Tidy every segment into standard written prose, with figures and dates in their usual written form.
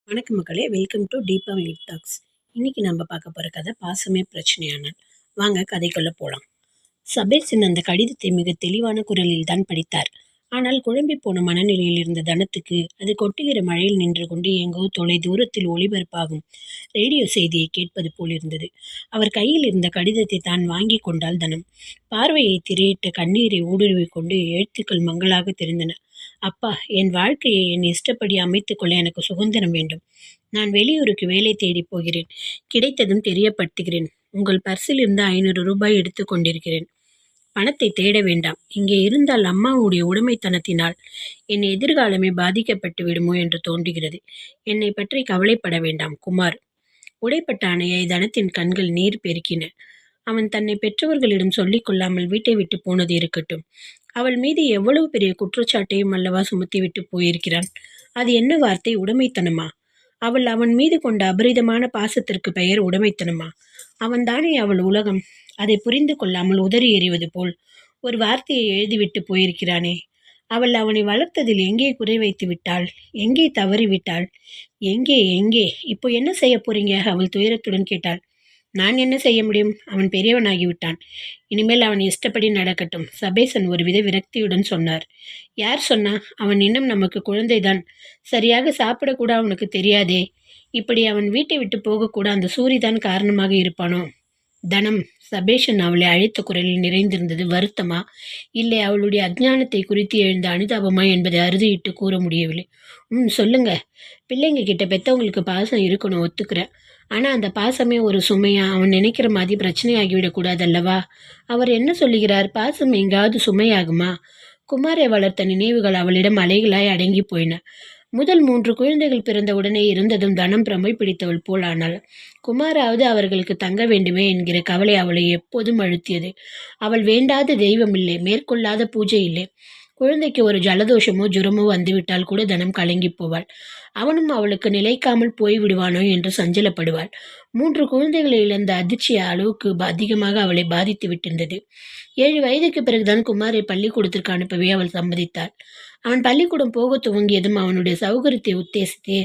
வணக்கம் மக்களே, welcome to Deepavali tax. இன்னைக்கு நம்ம பார்க்க போகிற கதை பாசமே பிரச்சனையானால். வாங்க கதைக்குள்ள போகலாம். சபேசின் அந்த கடிதத்தை மிக தெளிவான குரலில் தான் படித்தார். ஆனால் குழம்பி போன மனநிலையில் இருந்த தனத்துக்கு அது கொட்டுகிற மழையில் நின்று கொண்டு எங்கோ தொலை தூரத்தில் ஒளிபரப்பாகும் ரேடியோ செய்தியை கேட்பது போல் இருந்தது. அவர் கையில் இருந்த கடிதத்தை தான் வாங்கி கொண்டால் தனம். பார்வையை திரையிட்ட கண்ணீரை ஊடுருவிக் கொண்டு எழுத்துக்கள் மங்களாக தெரிந்தன. அப்பா, என் வாழ்க்கையை என் இஷ்டப்படி அமைத்துக் கொள்ள எனக்கு சுதந்திரம் வேண்டும். நான் வெளியூருக்கு வேலை தேடிப் போகிறேன். கிடைத்ததும் தெரியப்படுத்துகிறேன். உங்கள் பர்சில் இருந்து 500 ரூபாய் எடுத்துக் கொண்டிருக்கிறேன். பணத்தை தேட வேண்டாம். இங்கே இருந்தால் அம்மாவுடைய உடைமைத்தனத்தினால் என் எதிர்காலமே பாதிக்கப்பட்டு விடுமோ என்று தோன்றுகிறது. என்னை பற்றி கவலைப்பட வேண்டாம், குமார். உடைப்பட்ட அணையை தனத்தின் கண்கள் நீர் பெருக்கின. அவன் தன்னை பெற்றவர்களிடம் சொல்லிக் கொள்ளாமல் வீட்டை விட்டு போனது இருக்கட்டும். அவள் மீது எவ்வளவு பெரிய குற்றச்சாட்டையும் அல்லவா சுமத்திவிட்டு போயிருக்கிறான். அது என்ன வார்த்தை, உடைமைத்தனமா? அவள் அவன் மீது கொண்ட அபரிதமான பாசத்திற்கு பெயர் உடைமைத்தனமா? அவன்தானே அவள் உலகம். அதை புரிந்து கொள்ளாமல் உதறி எறிவது போல் ஒரு வார்த்தையை எழுதிவிட்டு போயிருக்கிறானே. அவள் அவனை வளர்த்ததில் எங்கே குறை வைத்து விட்டாள்? எங்கே தவறி விட்டாள்? எங்கே எங்கே இப்போ என்ன செய்ய போறீங்க? அவள் துயரத்துடன் கேட்டாள். நான் என்ன செய்ய முடியும்? அவன் பெரியவனாகிவிட்டான். இனிமேல் அவன் இஷ்டப்படி நடக்கட்டும். சபேசன் ஒருவித விரக்தியுடன் சொன்னார். யார் சொன்னா? அவன் இன்னும் நமக்கு குழந்தைதான். சரியாக சாப்பிடக்கூட அவனுக்கு தெரியாதே. இப்படி அவன் வீட்டை விட்டு போகக்கூட அந்த சூரிதான் காரணமாக இருப்பானோ? தனம். சபேஷன் அவளை அழைத்த குரலில் நிறைந்திருந்தது வருத்தமா, இல்லை அவளுடைய அஜ்ஞானத்தை குறித்து எழுந்த அனுதாபமா என்பதை அறுதியிட்டு கூற முடியவில்லை. சொல்லுங்க. பிள்ளைங்க கிட்ட பெத்தவங்களுக்கு பாசம் இருக்கணும், ஒத்துக்கிறேன். ஆனால் அந்த பாசமே ஒரு சுமையா? அவன் நினைக்கிற மாதிரி பிரச்சனையாகிவிடக்கூடாது அல்லவா? அவர் என்ன சொல்லுகிறார்? பாசம் எங்காவது சுமையாகுமா? குமாரை வளர்த்த நினைவுகள் அவளிடம் அலைகளாய் அடங்கி போயின. முதல் 3 குழந்தைகள் பிறந்த உடனே இருந்ததும் தனம் பிரமை பிடித்தவள் போல் ஆனாள். குமாராவது அவர்களுக்கு தங்க வேண்டுமே என்கிற கவலை அவளை எப்போதும் அழுத்தியது. அவள் வேண்டாத தெய்வம் இல்லை, மேற்கொள்ளாத பூஜை இல்லை. குழந்தைக்கு ஒரு ஜலதோஷமோ ஜுரமோ வந்துவிட்டால் கூட தனம் கலங்கி போவாள். அவனும் அவளுக்கு நிலைக்காமல் போய் விடுவானோ என்று சஞ்சலப்படுவாள். 3 குழந்தைகளை இழந்த அதிர்ச்சி அளவுக்கு அதிகமாக அவளை பாதித்து விட்டிருந்தது. 7 வயதுக்கு பிறகுதான் குமாரை பள்ளிக்கூடத்திற்கு அனுப்பவே அவள் சம்மதித்தாள். அவன் பள்ளிக்கூடம் போக துவங்கியதும் அவனுடைய சௌகரியத்தை உத்தேசித்தே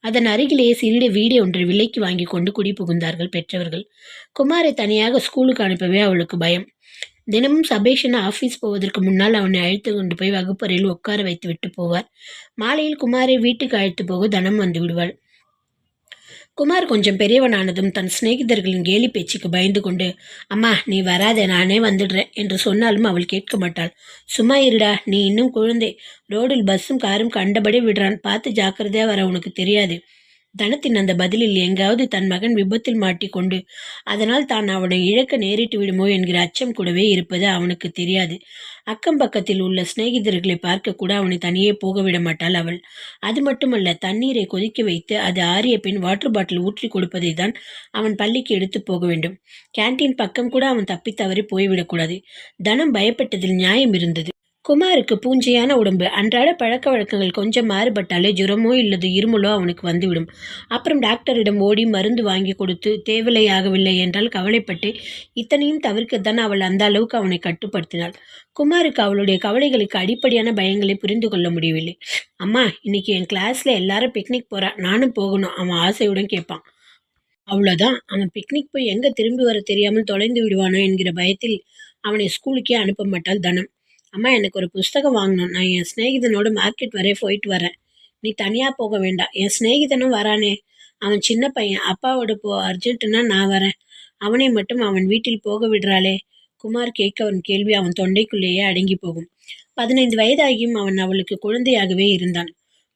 அதன் அருகிலேயே சிறிய வீடு ஒன்றை விலைக்கு வாங்கி கொண்டு குடி புகுந்தார்கள் பெற்றவர்கள். குமாரை தனியாக ஸ்கூலுக்கு அனுப்பவே அவளுக்கு பயம். தினமும் சபேஷன் ஆஃபீஸ் போவதற்கு முன்னால் அவனை அழைத்து கொண்டு போய் வகுப்பறையில் உட்கார வைத்து விட்டு போவார். மாலையில் குமாரை வீட்டுக்கு அழைத்து போக தனம் வந்து விடுவாள். குமார் கொஞ்சம் பெரியவனானதும் தன் சிநேகிதர்களின் கேலி பேச்சுக்கு பயந்து கொண்டு, அம்மா நீ வராத, நானே வந்துடுறேன் என்று சொன்னாலும் அவள் கேட்க மாட்டாள். சும்மா இருடா, நீ இன்னும் குழந்தை. ரோடில் பஸ்ஸும் காரும் கண்டபடி விடுறான், பார்த்து ஜாக்கிரதையா வர, உனக்கு தெரியாது. தனத்தின் அந்த பதிலில் எங்காவது தன் மகன் விபத்தில் மாட்டிக்கொண்டு அதனால் தான் அவனை இழக்க நேரிட்டு விடுமோ என்கிற அச்சம் கூடவே இருப்பது அவனுக்கு தெரியாது. அக்கம் பக்கத்தில் உள்ள சிநேகிதர்களை பார்க்க கூட அவனை தனியே போக விட மாட்டாள் அவள். அது மட்டுமல்ல, தண்ணீரை கொதிக்க வைத்து அது ஆறிய பின் வாட்டர் பாட்டில் ஊற்றி கொடுப்பதை தான் அவன் பள்ளிக்கு எடுத்து போக வேண்டும். கேன்டீன் பக்கம் கூட அவன் தப்பித்தவறி போய்விடக்கூடாது. தனம் பயப்பட்டதில் நியாயம் இருந்தது. குமாருக்கு பூஞ்சையான உடம்பு. அன்றாட பழக்க வழக்கங்கள் கொஞ்சம் மாறுபட்டாலே ஜுரமோ இல்லது இருமலோ அவனுக்கு வந்துவிடும். அப்புறம் டாக்டரிடம் ஓடி மருந்து வாங்கி கொடுத்து தேவையாகவில்லை என்றால் கவலைப்பட்டு இத்தனையும் தவிர்க்கத்தான் அவள் அந்த அளவுக்கு அவனை கட்டுப்படுத்தினாள். குமாருக்கு அவளுடைய கவலைகளுக்கு அடிப்படையான பயங்களை புரிந்து கொள்ள முடியவில்லை. அம்மா, இன்னைக்கு என் கிளாஸ்ல எல்லாரும் பிக்னிக் போறா, நானும் போகணும், அவன் ஆசையுடன் கேட்பான். அவ்வளோதான். அவன் பிக்னிக் போய் எங்க திரும்பி வர தெரியாமல் தொலைந்து விடுவானோ என்கிற பயத்தில் அவனை ஸ்கூலுக்கே அனுப்ப மாட்டாள் தனம். அம்மா, எனக்கு ஒரு புஸ்தகம் வாங்கணும். நான் என் சிநேகிதனோட மார்க்கெட் வரைய போயிட்டு வரேன். நீ தனியாக போக வேண்டாம். என் சிநேகிதனும் வரானே, அவன் சின்ன பையன். அப்பாவோட அர்ஜென்ட்டுன்னா நான் வரேன். அவனை மட்டும் அவன் வீட்டில் போக விடுறாளே. குமார் கேட்க அவன் கேள்வி அவன் தொண்டைக்குள்ளேயே அடங்கி போகும். 15 வயதாகியும் அவன் அவளுக்கு குழந்தையாகவே இருந்தான்.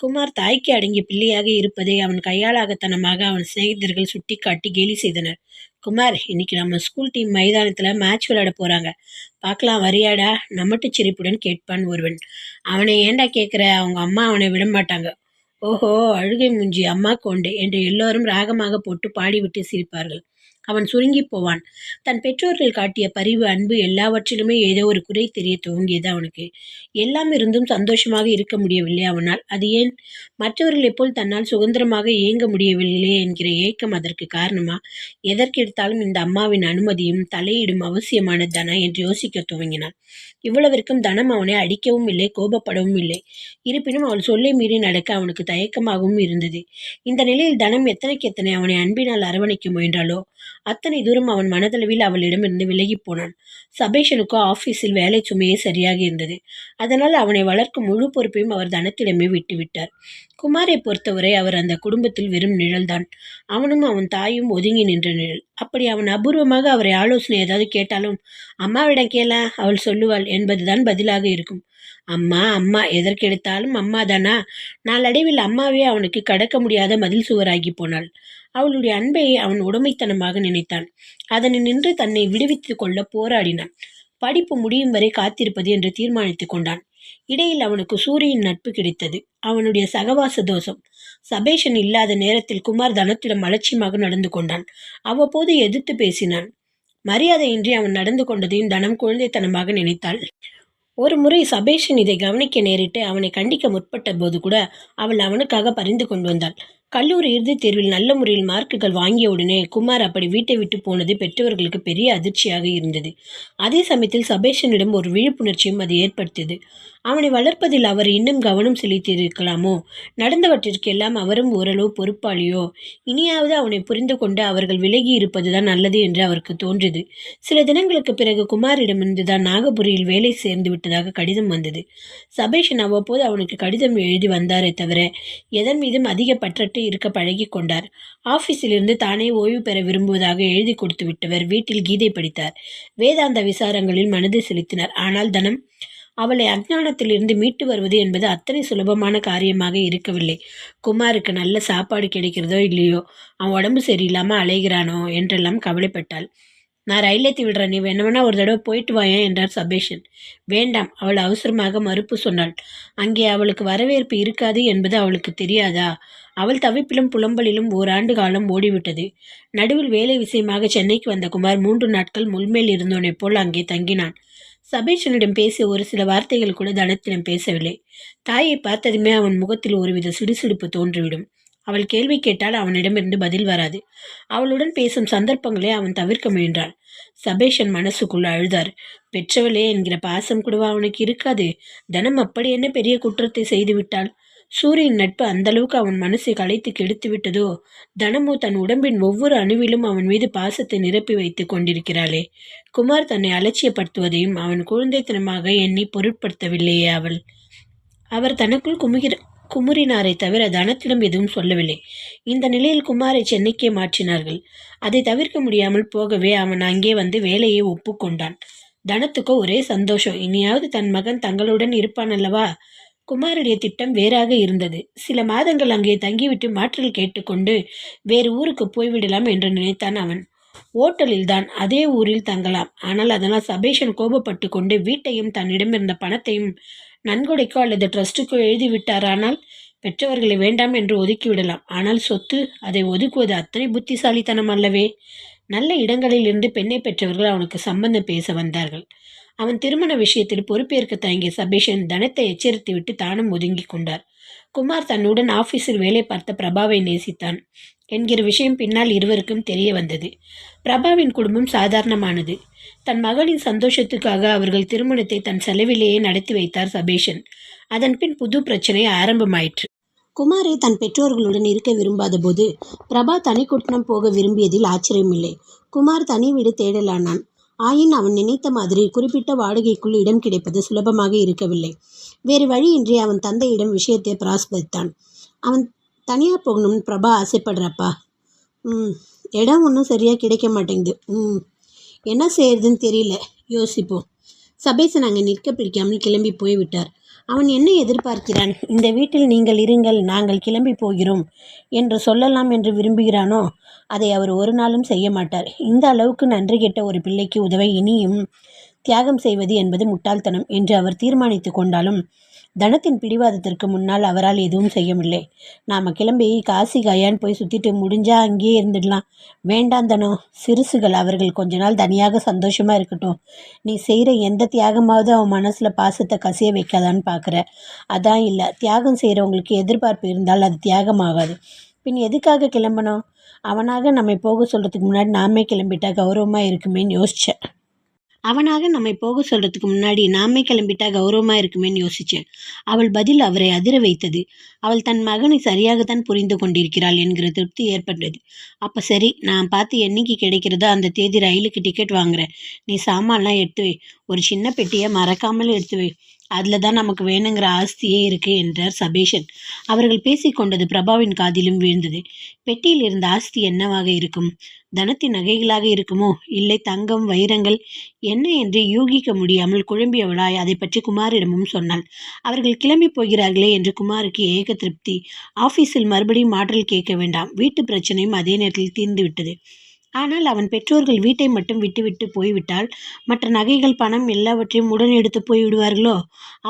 குமார் தாய்க்கு அடங்கிய பிள்ளையாக இருப்பதை அவன் கையாளாகத்தனமாக அவன் சிநேகிதர்கள் சுட்டி காட்டி கேலி செய்தனர். குமார், இன்னைக்கு நம்ம ஸ்கூல் டீம் மைதானத்துல மேட்ச் விளையாட போறாங்க, பார்க்கலாம் வரியாடா? நம்மட்டு சிரிப்புடன் கேட்பான் ஒருவன். அவனை ஏண்டா கேட்குற? அவங்க அம்மா அவனை விட மாட்டாங்க. ஓஹோ, அழுகை மூஞ்சி, அம்மா கொண்டு என்று எல்லோரும் ராகமாக போட்டு பாடிவிட்டு சிரிப்பார்கள். அவன் சுருங்கிப் போவான். தன் பெற்றோர்கள் காட்டிய பரிவு, அன்பு எல்லாவற்றிலுமே ஏதோ ஒரு குறை தெரியத் துவங்கியது அவனுக்கு. எல்லாம் இருந்தும் சந்தோஷமாக இருக்க முடியவில்லை அவனால். அது ஏன்? மற்றவர்களைப் போல் தன்னால் சுதந்திரமாக இயங்க முடியவில்லையே என்கிற ஏக்கம் அதற்கு காரணமா? எதற்கெடுத்தாலும் இந்த அம்மாவின் அனுமதியும் தலையீடும் அவசியமானதுதானா என்று யோசிக்கத் துவங்கினான். இவ்வளவிற்கும் தனம் அவனை அடிக்கவும் இல்லை, கோபப்படவும் இல்லை. இருப்பினும் அவள் சொல்லை மீறி நடக்க அவனுக்கு தயக்கமாகவும் இருந்தது. இந்த நிலையில் தனம் எத்தனைக்கெத்தனை அவனை அன்பினால் அரவணைக்க முயன்றாளோ அத்தனை தூரம் அவன் மனதளவில் அவளிடமிருந்து விலகிப் போனான். சபேஷனுக்கோ ஆபீஸில் வேலை சுமையே சரியாக இருந்தது. அதனால் அவனை வளர்க்கும் முழு பொறுப்பையும் அவர் தனத்திடமே விட்டுவிட்டார். குமாரை பொறுத்தவரை அவர் அந்த குடும்பத்தில் வெறும் நிழல்தான். அவனும் அவன் தாயும் ஒதுங்கி நின்ற நிழல். அப்படி அவன் அபூர்வமாக அவரை ஆலோசனை ஏதாவது கேட்டாலும், அம்மாவிடம் கேள, அவள் சொல்லுவாள் என்பதுதான் பதிலாக இருக்கும். அம்மா அம்மா, எதற்கெடுத்தாலும் அம்மாதானா? நாளடைவில் அம்மாவே அவனுக்கு கடக்க முடியாத மதில் சுவராகி போனாள். அவளுடைய அன்பை அவன் உடைமைத்தனமாக நினைத்தான். அதனின்று தன்னை விடுவித்துக் கொள்ள போராடினான். படிப்பு முடியும் வரை காத்திருப்பது என்று தீர்மானித்துக் கொண்டான். இடையில் அவனுக்கு சூரியின் நட்பு கிடைத்தது. அவனுடைய சகவாச தோஷம். சபேஷன் இல்லாத நேரத்தில் குமார் தனத்திடம் அலட்சியமாக நடந்து கொண்டான். அவ்வப்போது எதிர்த்து பேசினான். மரியாதையின்றி அவன் நடந்து கொண்டதையும் தனம் குழந்தைத்தனமாக நினைத்தாள். ஒரு முறை சபேஷன் இதை கவனிக்க நேரிட்டு அவனை கண்டிக்க முற்பட்ட போது கூட அவள் அவனுக்காக பரிந்து கொண்டு வந்தாள். கல்லூரி இறுதித் தேர்வில் நல்ல முறையில் மார்க்குகள் வாங்கியவுடனே குமார் அப்படி வீட்டை விட்டு போனது பெற்றவர்களுக்கு பெரிய அதிர்ச்சியாக இருந்தது. அதே சமயத்தில் சபேஷனிடம் ஒரு விழிப்புணர்ச்சியும் அது ஏற்படுத்தியது. அவனை வளர்ப்பதில் அவர் இன்னும் கவனம் செலுத்தியிருக்கலாமோ? நடந்தவற்றிற்கெல்லாம் அவரும் ஓரளவு பொறுப்பாளியோ? இனியாவது அவனை புரிந்து கொண்டு அவர்கள் விலகி இருப்பதுதான் நல்லது என்று அவருக்கு தோன்றியது. சில தினங்களுக்கு பிறகு குமாரிடமிருந்துதான் நாகபுரியில் வேலை சேர்ந்து விட்டதாக கடிதம் வந்தது. சபேஷன் அவ்வப்போது அவனுக்கு கடிதம் எழுதி வந்தாரே தவிர எதன் மீதும் அதிக பற்றற்று இருக்க பழகி கொண்டார். ஆபீஸிலிருந்து தானே ஓய்வு பெற விரும்புவதாக எழுதி கொடுத்து விட்டவர் வீட்டில் கீதை படித்தார். வேதாந்த விசாரங்களில் மனது செலுத்தினார். ஆனால் தனம் அவளை அஞ்ஞானத்திலிருந்து மீட்டு வருவது என்பது அத்தனை சுலபமான காரியமாக இருக்கவில்லை. குமாருக்கு நல்ல சாப்பாடு கிடைக்கிறதோ இல்லையோ, அவன் உடம்பு சரியில்லாமல் அலைகிறானோ என்றெல்லாம் கவலைப்பட்டாள். நான் ரயில் ஏற்றி விடுறேன், நீ வேணும்னா ஒரு தடவை போயிட்டு வாயேன் என்றார் சபேஷன். வேண்டாம், அவள் அவசரமாக மறுப்பு சொன்னாள். அங்கே அவளுக்கு வரவேற்பு இருக்காது என்பது அவளுக்கு தெரியாதா? அவள் தவிப்பிலும் புலம்பலிலும் ஓராண்டு காலம் ஓடிவிட்டது. நடுவில் வேலை விஷயமாக சென்னைக்கு வந்த குமார் 3 நாட்கள் முள்மேல் இருந்தோனைப் போல் அங்கே தங்கினான். சபேஷனிடம் பேசிய ஒரு சில வார்த்தைகள் கூட தனத்திடம் பேசவில்லை. தாயை பார்த்ததுமே அவன் முகத்தில் ஒருவித சிடுசிடுப்பு தோன்றிவிடும். அவள் கேள்வி கேட்டால் அவனிடமிருந்து பதில் வராது. அவளுடன் பேசும் சந்தர்ப்பங்களை அவன் தவிர்க்க முயன்றான். சபேஷன் மனசுக்குள் அழுதார். பெற்றவளே என்கிற பாசம் கூடவா அவனுக்கு இருக்காது? தனம் அப்படி என்ன பெரிய குற்றத்தை செய்து விட்டாள்? சூரியன் நட்பு அந்த அளவுக்கு அவன் மனசை களைத்து கெடுத்து விட்டதோ? தனமோ தன் உடம்பின் ஒவ்வொரு அணுவிலும் அவன் மீது பாசத்தை நிரப்பி வைத்துக் கொண்டிருக்கிறாளே. குமார் தன்னை அலட்சியப்படுத்துவதையும் அவன் குழந்தைத்தனமாக எண்ணி பொருட்படுத்தவில்லையே அவள். அவர் தனக்குள் குமுறினாரை தவிர தனத்திடம் எதுவும் சொல்லவில்லை. இந்த நிலையில் குமாரை சென்னைக்கே மாற்றினார்கள். அதை தவிர்க்க முடியாமல் போகவே அவன் அங்கே வந்து வேலையை ஒப்புக்கொண்டான். தனத்துக்கோ ஒரே சந்தோஷம். இனியாவது தன் மகன் தங்களுடன் இருப்பான் அல்லவா? குமாருடைய திட்டம் வேறாக இருந்தது. சில மாதங்கள் அங்கே தங்கிவிட்டு மாற்றல் கேட்டுக்கொண்டு வேறு ஊருக்கு போய்விடலாம் என்று நினைத்தான் அவன். ஓட்டலில் தான், அதே ஊரில் தங்கலாம். ஆனால் அதனால் சபேஷன் கோபப்பட்டு கொண்டு வீட்டையும் தன்னிடமிருந்த பணத்தையும் நன்கொடைக்கோ அல்லது ட்ரஸ்ட்டுக்கோ எழுதிவிட்டாரானால் பெற்றவர்களை வேண்டாம் என்று ஒதுக்கிவிடலாம். ஆனால் சொத்து, அதை ஒதுக்குவது அத்தனை புத்திசாலித்தனம் அல்லவே. நல்ல இடங்களில் இருந்து பெண்ணை பெற்றவர்கள் அவனுக்கு சம்பந்தம் பேச வந்தார்கள். அவன் திருமண விஷயத்தில் பொறுப்பேற்க தயங்கிய சபேஷன் தனத்தை எச்சரித்துவிட்டு தானும் ஒதுங்கி கொண்டார். குமார் தன்னுடன் ஆபீஸில் வேலை பார்த்த பிரபாவை நேசித்தான் என்கிற விஷயம் பின்னால் இருவருக்கும் தெரிய வந்தது. பிரபாவின் குடும்பம் சாதாரணமானது. தன் மகளின் சந்தோஷத்துக்காக அவர்கள் திருமணத்தை தன் செலவிலேயே நடத்தி வைத்தார் சபேஷன். அதன் பின் புது பிரச்சனை ஆரம்பமாயிற்று. குமாரை தன் பெற்றோர்களுடன் இருக்க விரும்பாத போது பிரபா தனி குட்டணம் போக விரும்பியதில் ஆச்சரியமில்லை. குமார் தனி வீடு தேடலானான். ஆயின் அவன் நினைத்த மாதிரி குறிப்பிட்ட வாடகைக்குள் இடம் கிடைப்பது சுலபமாக இருக்கவில்லை. வேறு வழியின்றி அவன் தந்தையிடம் விஷயத்தை பிராஸ்பதித்தான். அவன் தனியாக போகணும்னு பிரபா ஆசைப்படுறப்பா. இடம் ஒன்றும் சரியாக கிடைக்க மாட்டேங்குது. என்ன செய்யறதுன்னு தெரியல, யோசிப்போம். சபேசன் அங்கே நிற்க பிடிக்காமல் கிளம்பி போய்விட்டார். அவன் என்ன எதிர்பார்க்கிறான்? இந்த வீட்டில் நீங்கள் இருங்கள், நாங்கள் கிளம்பி போகிறோம் என்று சொல்லலாம் என்று விரும்புகிறானோ அதை அவர் ஒரு நாளும் செய்ய மாட்டார். இந்த அளவுக்கு நன்றி கெட்ட ஒரு பிள்ளைக்கு உதவ இனியும் தியாகம் செய்வது என்பது முட்டாள்தனம் என்று அவர் தீர்மானித்து கொண்டாலும் தனத்தின் பிடிவாதத்திற்கு முன்னால் அவரால் எதுவும் செய்ய முடியல. நாம் கிளம்பி காசி கயான்னு போய் சுற்றிட்டு முடிஞ்சா அங்கேயே இருந்துடலாம். வேண்டாம் தனம், சிறுசுகள், அவர்கள் கொஞ்ச நாள் தனியாக சந்தோஷமாக இருக்கட்டும். நீ செய்கிற எந்த தியாகமாவது அவன் மனசில் பாசத்தை கசிய வைக்காதான்னு பார்க்குற. அதான் இல்லை, தியாகம் செய்கிறவங்களுக்கு எதிர்பார்ப்பு இருந்தால் அது தியாகமாகாது. பின் எதுக்காக கிளம்பணும்? அவனாக நம்மை போக சொல்கிறதுக்கு முன்னாடி நாமே கிளம்பிட்டா கௌரவமாக இருக்குமேன்னு யோசித்தேன். யோசித்தேன். அவள் பதில் அவரை அதிர வைத்தது. அவள் தன் மகனை சரியாகத்தான் புரிந்து கொண்டிருக்கிறாள் என்கிற திருப்தி ஏற்பட்டது. அப்போ சரி, நான் பார்த்து என்னைக்கு கிடைக்கிறதோ அந்த தேதி ரயிலுக்கு டிக்கெட் வாங்குறேன். நீ சாமான்லாம் எடுத்து வை. ஒரு சின்ன பெட்டியை மறக்காமல் எடுத்து வை. அதில் தான் நமக்கு வேணுங்கிற ஆஸ்தியே இருக்கு என்றார் சபேஷன். அவர்கள் பேசிக்கொண்டது பிரபாவின் காதிலும் வீழ்ந்தது. பெட்டியில் இருந்த ஆஸ்தி என்னவாக இருக்கும்? தனத்தின் நகைகளாக இருக்குமோ, இல்லை தங்கம், வைரங்கள்? என்ன என்று யூகிக்க முடியாமல் குழம்பியவளாய் அதை பற்றி குமாரிடமும் சொன்னாள். அவர்கள் கிளம்பி போகிறார்களே என்று குமாருக்கு ஏக திருப்தி. ஆபீஸில் மறுபடியும் ஆற்றல் கேட்க வேண்டாம். வீட்டு பிரச்சனையும் அதே நேரத்தில் தீர்ந்துவிட்டது. ஆனால் அவன் பெற்றோர்கள் வீட்டை மட்டும் விட்டுவிட்டு போய்விட்டால் மற்ற நகைகள், பணம் எல்லாவற்றையும் உடன் எடுத்து போய்விடுவார்களோ?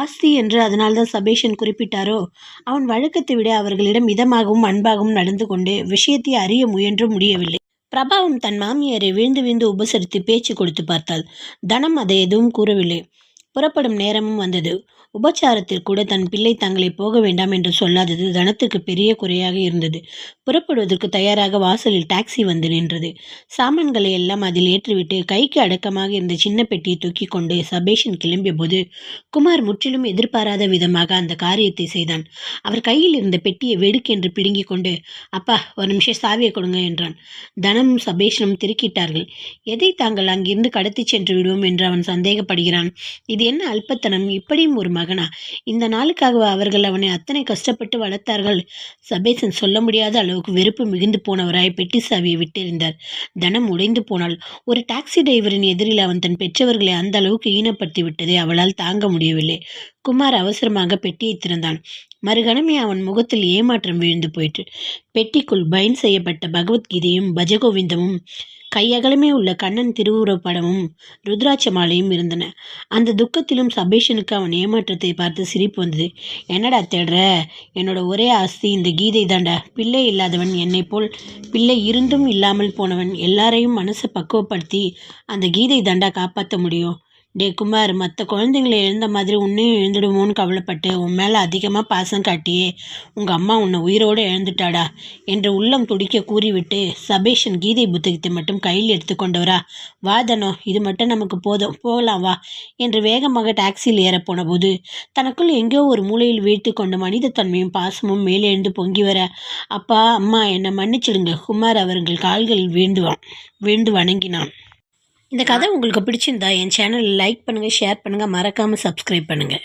ஆஸ்தி என்று அதனால்தான் சபேஷன் குறிப்பிட்டாரோ? அவன் வழக்கத்தை விட அவர்களிடம் இதமாகவும் அன்பாகவும் நடந்து கொண்டு விஷயத்தை அறிய முயன்று முடியவில்லை. பிரபாவும் தன் மாமியாரை விழுந்து விழுந்து உபசரித்து பேச்சு கொடுத்து பார்த்தாள். தனம் அதை எதுவும் கூறவில்லை. புறப்படும் நேரமும் வந்தது. உபச்சாரத்தில் கூட தன் பிள்ளை தங்களை போக வேண்டாம் என்று சொல்லாதது தனத்துக்கு பெரிய குறையாக இருந்தது. புறப்படுவதற்கு தயாராக வாசலில் டாக்ஸி வந்து நின்றது. சாமான்களை எல்லாம் அதில் ஏற்றிவிட்டு கைக்கு அடக்கமாக இருந்த சின்ன பெட்டியை தூக்கி கொண்டு சபேஷன் கிளம்பிய போது குமார் முற்றிலும் எதிர்பாராத விதமாக அந்த காரியத்தை செய்தான். அவர் கையில் இருந்த பெட்டியை வெடுக்கென்று பிடுங்கி கொண்டு, அப்பா, ஒரு நிமிஷம் சாவியை கொடுங்க என்றான். தனமும் சபேஷனும் திருக்கிட்டார்கள். எதை தாங்கள் அங்கிருந்து கடத்தி சென்று விடுவோம் என்று அவன் சந்தேகப்படுகிறான். இது என்ன அல்பத்தனம்! இப்படியும் ஒரு மகனா? இந்த நாளுக்காக அவர்கள் அவனை அத்தனை கஷ்டப்பட்டு வளர்த்தார்கள். சபேசன் சொல்ல முடியாத அளவுக்கு வெறுப்பு மிகுந்து போனவராய் பெட்டி சாவியை விட்டெறிந்தார். தனம் உடைந்து போனாள். ஒரு டாக்ஸி டிரைவரின் எதிரில் அவன் தன் பெற்றவர்களை அந்த அளவுக்கு ஈனப்படுத்தி விட்டதை அவளால் தாங்க முடியவில்லை. குமார் அவசரமாக பெட்டியை திறந்தான். மறுகணமே அவன் முகத்தில் ஏமாற்றம் விழுந்து போயிற்று. பெட்டிக்குள் பைன் செய்யப்பட்ட பகவத்கீதையும் பஜகோவிந்தமும் கையகலமே உள்ள கண்ணன் திருவுருவப் படமும் ருத்ராட்ச மாலையும் இருந்தன. அந்த துக்கத்திலும் சபேஷனுக்கு அவன் ஏமாற்றத்தை பார்த்து சிரிப்பு வந்தது. என்னடா தேடுற? என்னோட ஒரே ஆஸ்தி இந்த கீதை தாண்டா. பிள்ளை இல்லாதவன், என்னை போல் பிள்ளை இருந்தும் இல்லாமல் போனவன், எல்லாரையும் மனசை பக்குவப்படுத்தி அந்த கீதை தாண்டா காப்பாற்ற முடியும். டே குமார், மற்ற குழந்தைங்களை எழுந்த மாதிரி உன்னையும் எழுந்துடுமோன்னு கவலைப்பட்டு உன் மேலே அதிகமாக பாசம் காட்டியே உங்கள் அம்மா உன்னை உயிரோடு எழுந்துட்டாடா என்று உள்ளம் துடிக்க கூறிவிட்டு சபேஷன் கீதை புத்தகத்தை மட்டும் கையில் எடுத்துக்கொண்டவரா, வா தனோ, இது மட்டும் நமக்கு போதும், போகலாம் வா என்று வேகமாக டாக்ஸியில் ஏறப்போன போது தனக்குள் எங்கேயோ ஒரு மூலையில் வீழ்த்து கொண்ட மனிதத்தன்மையும் பாசமும் மேலெழுந்து பொங்கி வர, அப்பா, அம்மா, என்னை மன்னிச்சிடுங்க. குமார் அவர்கள் கால்களில் வீழ்ந்து வணங்கினான். இந்த கதை உங்களுக்கு பிடிச்சிருந்தா என் சேனலை லைக் பண்ணுங்கள், ஷேர் பண்ணுங்கள், மறக்காமல் சப்ஸ்கிரைப் பண்ணுங்கள்.